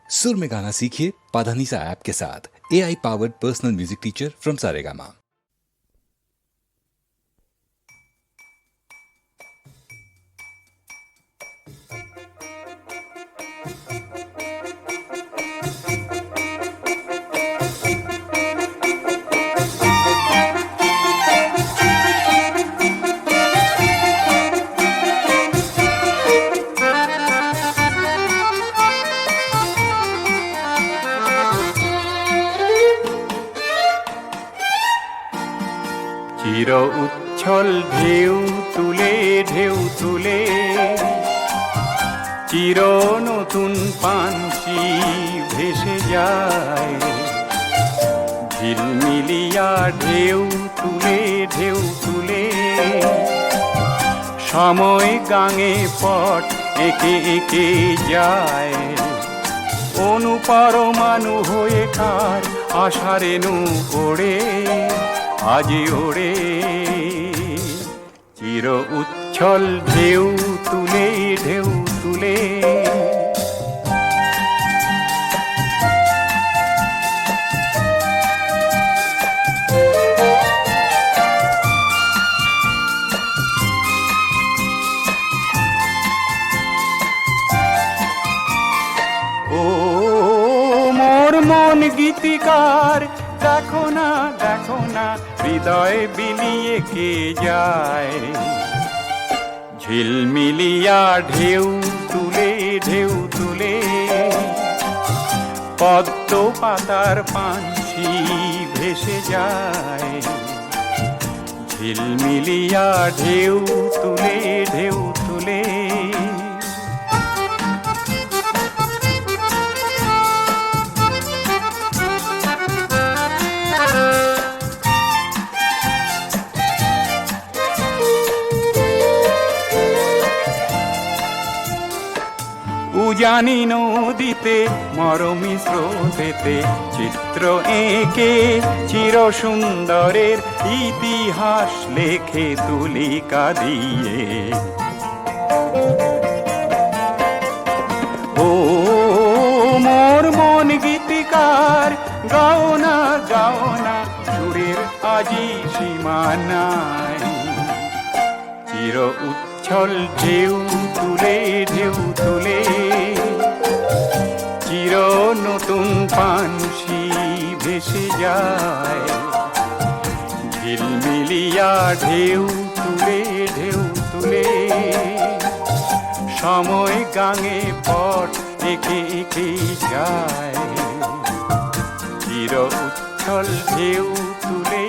सुर में गाना सीखिए पाधानीसा ऐप के साथ। AI powered personal music teacher from Saregama. চির উচ্ছল ঢেউ তুলে চির নতুন পানসি ভেসে যায়। ঝিলমিলিয়া ঢেউ তুলে সময় গাঙে পট এঁকে যায়। অনুপরমাণু হয়ে কার আষাঢ়েনু ওড়ে আজি ওড়ে। চির উচ্ছল ঢেউ তুলে ও মোর মন গীতিকার দেখো না হৃদয় বিলিয়ে কে যায়। ঝিলমিলিয়া ঢেউ তুলে পদ্ম পাতার পানসি ভেসে যায়। ঝিলমিলিয়া ঢেউ তুলে উজানি নদীতে মরমী স্রোতেতে চিত্র এঁকে চির সুন্দরের ইতিহাস লেখে তুলিকা দিয়ে। ও মোর মন গীতিকার গাও না সুরের আজি সীমা নাই। চির উচ্ছল ঢেউ তুলে চির নতুন পানসি ভেসে যায়। ঝিলমিলিয়া ঢেউ তুলে সময় গাঙে পট এঁকে যায়। চির উচ্ছল ঢেউ তুলে